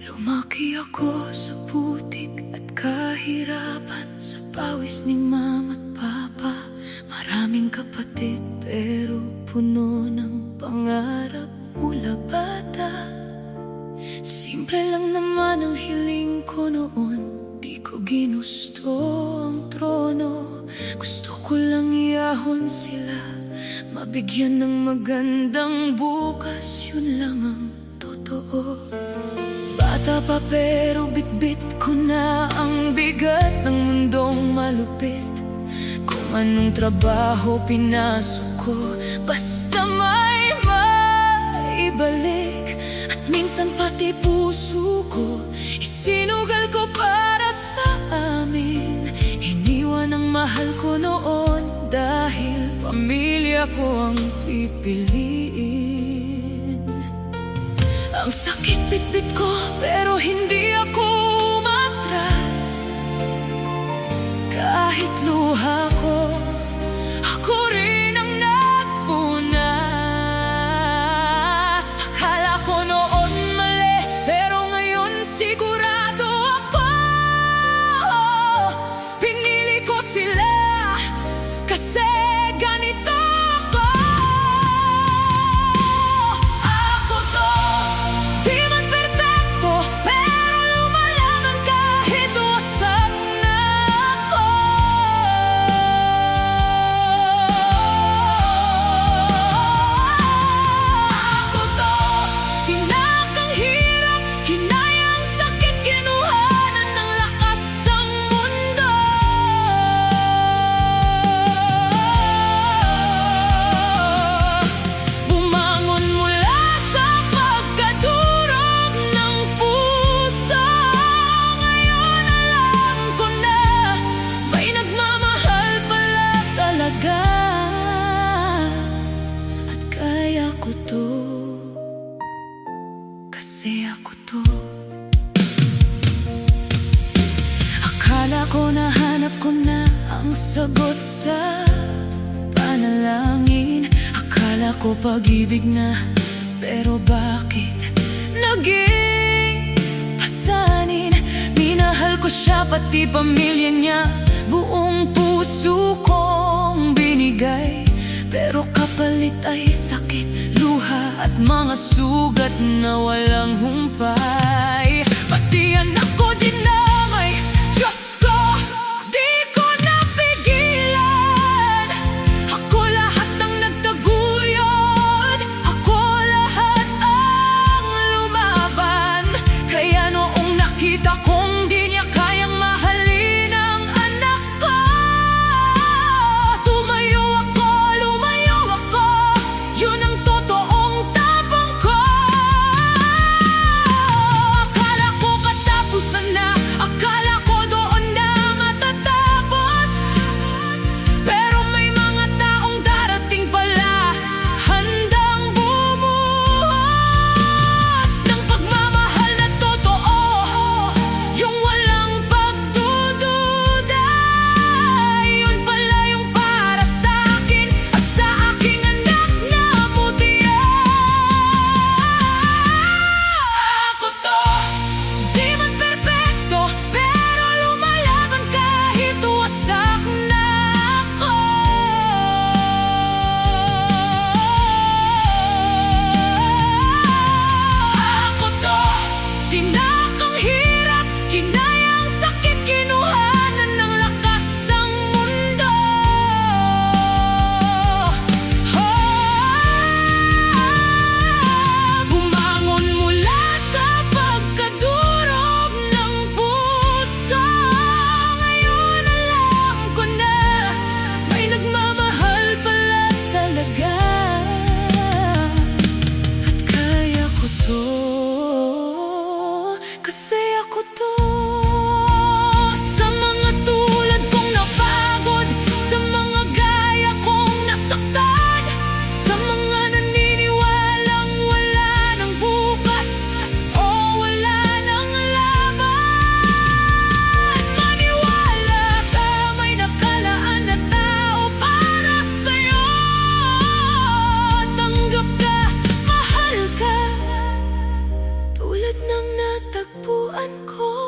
Lumaki ako sa putik at kahirapan, sa pawis ni mama at papa. Maraming kapatid pero puno ng pangarap mula bata. Simple lang naman ang hiling ko noon, di ko ginusto ang trono. Gusto ko lang iahon sila, mabigyan ng magandang bukas, yun lang ang totoo. Bata pa pero bitbit ko na ang bigat ng mundong malupit. Kung anong trabaho pinasok ko, basta may maibalik. At minsan pati puso ko isinugal ko para sa amin. Iniwan ang mahal ko noon dahil pamilya ko ang pipiliin. Ang sakit bitbit ko pero hindi ako umatras. Kahit luha ko, ako rin ang nagpunas. Akala ko noon mali pero ngayon sigurado ako. Pinili ko sila kasi ganito ako. Ako to, di man perfecto pero lumalaban kahit wasak na ako. Ako to, tinakang hirap, hinayang sakit, kinuhanan ng lakas ang mundo. Bumangon mula sa pagkadurog ng puso. Ngayon alam ko na may nagmamahal pala talaga. At kaya ko to kasi ako to. Akala ko nahanap ko na ang sagot sa panalangin. Akala ko pag-ibig na, pero bakit naging pasanin? Minahal ko siya pati pamilya niya, buong puso kong binigay. Pero kapalit ay sakit, luha at mga sugat na walang humpay. Pati anak ko dinamay, Diyos ko, di ko napigilan. Ako lahat ang nagtaguyod, ako lahat ang lumaban. Kaya noong nakita kong di niya kayang mahalin ang anak ko, tumayo ako, lumayo ako, yun ang totoong tapang ko. Akala ko katapusan na, akala ko doon na matatapos. Pero may mga taong darating pala, handang bumuhos ng pagmamahal na totoo, yung walang pagdududa. Yun pala yung para sa akin at sa aking anak na mutiya. Ako to, di man perfecto pero lumalaban kahit wasak na ako. Ako to, tinakang hirap, kinayang sakit, kinuhanan ng lakas ang mundo. Bumangon mula sa pagkadurog ng puso. Ngayon alam ko na may nagmamahal pala talaga. At kaya ko to kasi ako to. Sa mga tulad kong napagod, sa mga gaya kong nasaktan, sa mga naniniwalang wala ng bukas o wala ng laban. Maniwala ka, may nakalaan na tao para sa'yo. Tanggap ka, mahal ka, tulad ng natagpuan ko